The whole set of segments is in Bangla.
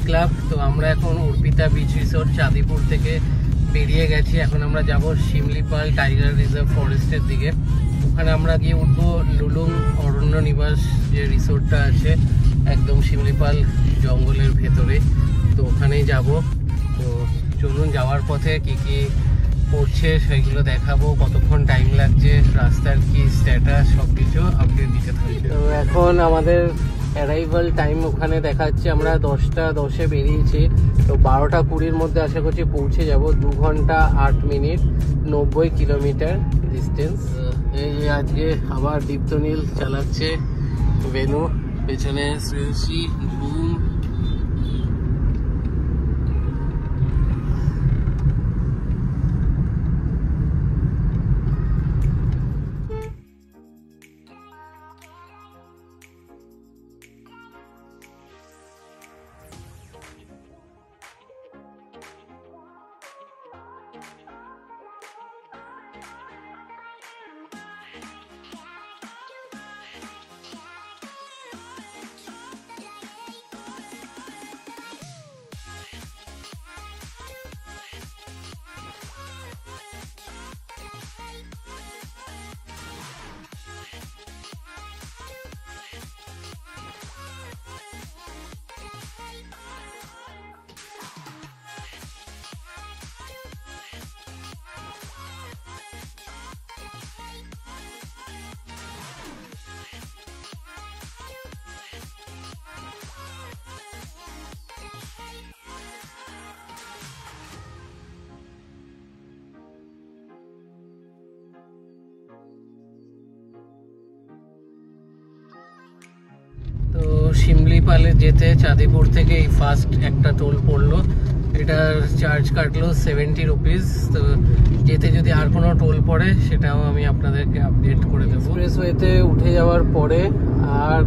ক্লাব। তো আমরা এখন অর্পিতা বিচ রিসোর্ট চাঁদিপুর থেকে বেরিয়ে গেছি। এখন আমরা যাব শিমলিপাল টাইগার রিজার্ভ ফরেস্টের দিকে। ওখানে আমরা গিয়ে উঠবো লুলুং অরণ্য নিবাস যে রিসোর্টটা আছে একদম শিমলিপাল জঙ্গলের ভেতরে। তো ওখানেই যাব। তো চলুন, যাওয়ার পথে কি কি পড়ছে সেগুলো দেখাবো, কতক্ষণ টাইম লাগছে, রাস্তার কি স্ট্যাটাস সবকিছু আপডেট দিতে থাকবে। তো এখন আমাদের অ্যারাইভাল টাইম ওখানে দেখাচ্ছে আমরা 10টা 10-এ বেরিয়েছি। তো 12টা 20-এর মধ্যে আশা করছি পৌঁছে যাব। 2 ঘন্টা 8 মিনিট 90 কিলোমিটার ডিস্টেন্স। এই যে আজকে আবার দীপ্তনীল চালাচ্ছে ভেনু, পেছনে শ্রেয়সী, ঘুম। তো শিমলিপালে যেতে চাঁদিপুর থেকে এই ফার্স্ট একটা টোল পড়লো, এটার চার্জ কাটলো 70 রুপিস। তো যেতে যদি আর কোনো টোল পড়ে সেটাও আমি আপনাদেরকে আপডেট করে দেবো। এক্সপ্রেসওয়েতে উঠে যাওয়ার পরে আর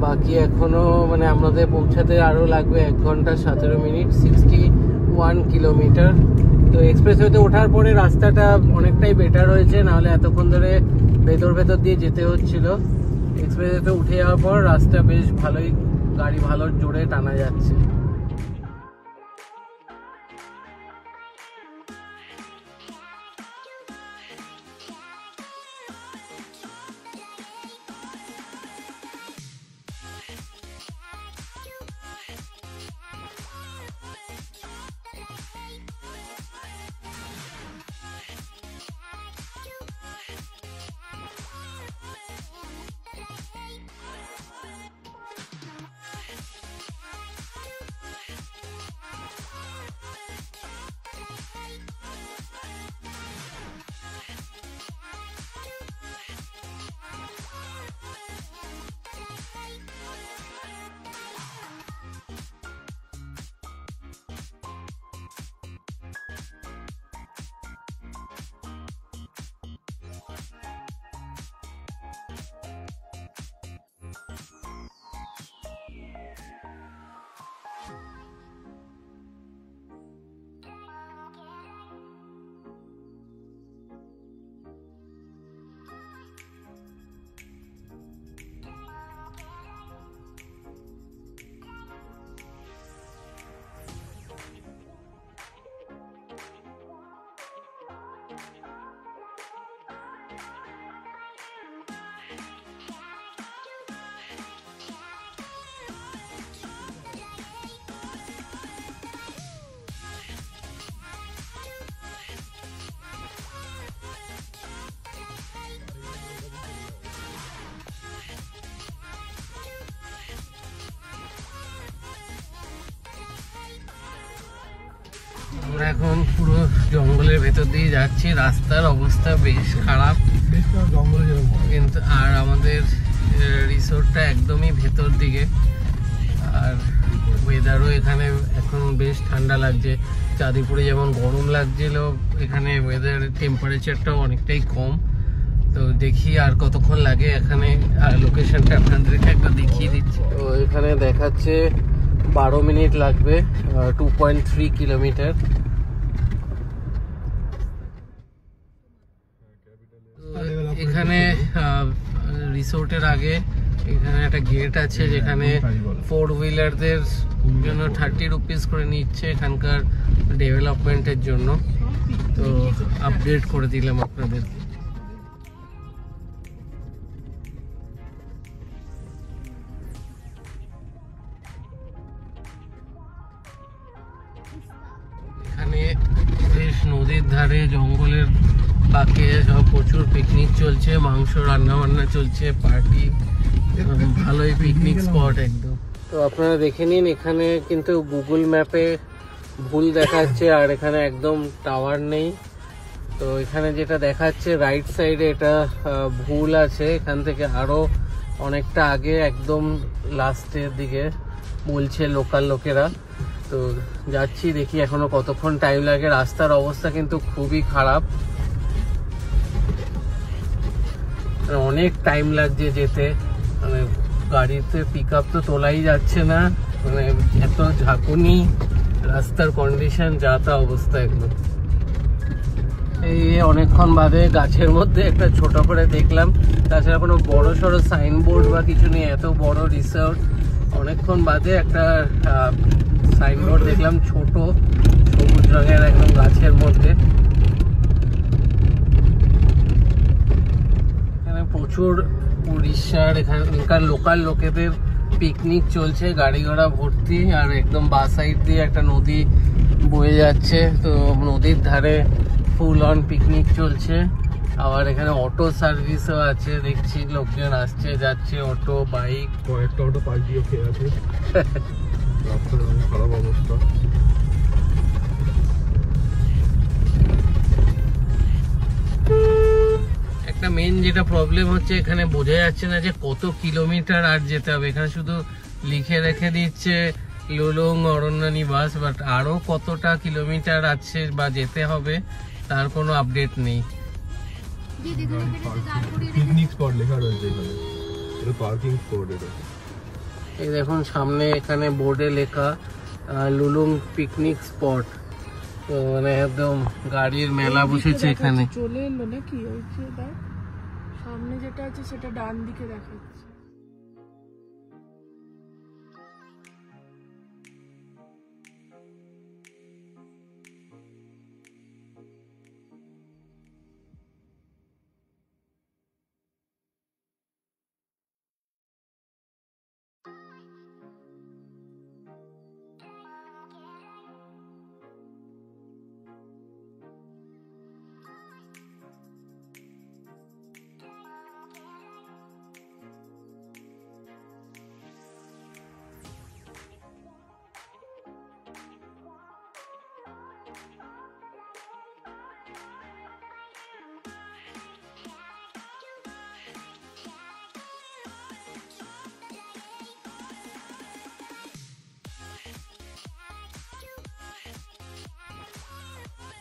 বাকি এখনো মানে আমাদের পৌঁছাতে আরও লাগবে 1 ঘন্টা 17 মিনিট 61 কিলোমিটার। তো এক্সপ্রেসওয়েতে ওঠার পরে রাস্তাটা অনেকটাই বেটার হয়েছে, নাহলে এতক্ষণ ধরে ভেতর দিয়ে যেতে হচ্ছিল। এক্সপ্রেসওয়েতে উঠে যাওয়ার পর রাস্তা বেশ ভালোই, গাড়ি ভালো জোরে টানা যাচ্ছে। আমরা এখন পুরো জঙ্গলের ভেতর দিয়ে যাচ্ছি। রাস্তার অবস্থা বেশ খারাপ কিন্তু, আর আমাদের রিসোর্টটা একদমই ভেতর দিকে। আর ওয়েদারও এখানে এখন বেশ ঠান্ডা লাগছে। চাঁদিপুরে যেমন গরম লাগছিল, এখানে ওয়েদার টেম্পারেচারটাও অনেকটাই কম। তো দেখি আর কতক্ষণ লাগে এখানে। আর লোকেশনটা আপনাদেরকে একটা দেখিয়ে দিচ্ছি। তো এখানে দেখাচ্ছে 12 মিনিট লাগবে, 2.3 কিলোমিটার। এখানে রিসোর্টের আগে এখানে একটা গেট আছে যেখানে 4 হুইলারদের জন্য 30 রুপিস করে নিচ্ছে এখানকার ডেভেলপমেন্টের জন্য। তো আপডেট করে দিলাম আপনাদেরকে। এখানে বেশ নদীর ধারে জঙ্গলের পাকে সব প্রচুর পিকনিক চলছে, মাংস রান্না বান্না চলছে, পার্টি, ভালোই পিকনিক স্পট একদম। তো আপনারা দেখে নিন, এখানে কিন্তু গুগল ম্যাপে ভুল দেখাচ্ছে আর এখানে একদম টাওয়ার নেই। তো এখানে যেটা দেখাচ্ছে রাইট সাইডে এটা ভুল আছে, এখান থেকে আরো অনেকটা আগে একদম লাস্টের দিকে বলছে লোকাল লোকেরা। তো যাচ্ছি, দেখি এখনো কতক্ষণ টাইম লাগে। রাস্তার অবস্থা কিন্তু খুবই খারাপ, অনেক টাইম লাগছে যেতে, মানে গাড়িতে পিক আপ তো তোলাই যাচ্ছে না, মানে এত ঝাঁকুনি, রাস্তার কন্ডিশন যা তা অবস্থা একদম। এই অনেকক্ষণ বাদে গাছের মধ্যে একটা ছোট করে দেখলাম, তাছাড়া কোনো বড় সড়ো সাইনবোর্ড বা কিছু নেই, এত বড় রিসর্ট। অনেকক্ষণ বাদে একটা সাইনবোর্ড দেখলাম, ছোট সবুজ রঙের একদম গাছের মধ্যে। এখানে প্রচুর উড়িষ্যার এখানকার লোকাল লোকেদের পিকনিক চলছে, গাড়ি ঘোড়া ভর্তি, আর একদম বাঁ সাইড দিয়ে একটা নদী বয়ে যাচ্ছে। তো নদীর ধারে ফুল অন পিকনিক চলছে। আবার এখানে অটো সার্ভিসও আছে, দেখছি লোকজন আসছে যাচ্ছে, অটো, বাইক, কয়েকটা অটো পাল্টিও খেয়ে আছে। রাস্তার খারাপ অবস্থা। একটা মেন যেটা প্রবলেম হচ্ছে, এখানে বোঝা যাচ্ছে না যে কত কিলোমিটার আর যেতে হবে। এখানে শুধু লিখে রেখে দিচ্ছে লুলুং অরণ্য নিবাস, বাট আরো কতটা কিলোমিটার আছে বা যেতে হবে তার কোনো আপডেট নেই। পিকনিক স্পট লেখা রয়েছে এখানে, এটা পার্কিং স্পট। এটা এই দেখুন সামনে এখানে বোর্ডে লেখা লুলুং পিকনিক স্পট। তো মানে একদম গাড়ির মেলা বসেছে এখানে। চলে এলো নাকি? ওই যে সামনে যেটা আছে সেটা ডান দিকে দেখাচ্ছে।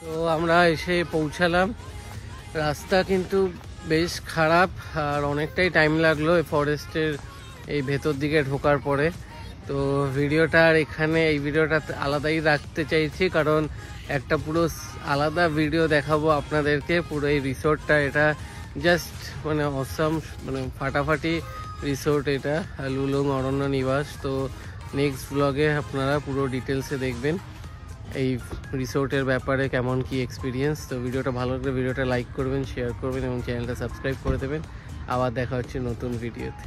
তো আমরা এসে পৌঁছালাম। রাস্তা কিন্তু বেশ খারাপ আর অনেকটাই টাইম লাগলো এই ফরেস্টের এই ভেতর দিকে ঢোকার পরে। তো ভিডিওটা আর এখানে এই ভিডিওটা আলাদাই রাখতে চাইছি, কারণ একটা পুরো আলাদা ভিডিও দেখাবো আপনাদেরকে। পুরো এই রিসোর্টটা, এটা জাস্ট মানে অসাম, মানে ফাটাফাটি রিসোর্ট এটা, লুলুং অরণ্য নিবাস। তো নেক্সট ব্লগে আপনারা পুরো ডিটেলসে দেখবেন এই রিসোর্টের ব্যাপারে কেমন কি এক্সপিরিয়েন্স। তো ভিডিওটা ভালো লাগলে ভিডিওটা লাইক করবেন, শেয়ার করবেন এবং চ্যানেলটা সাবস্ক্রাইব করে দেবেন। আবার দেখা হচ্ছে নতুন ভিডিওতে।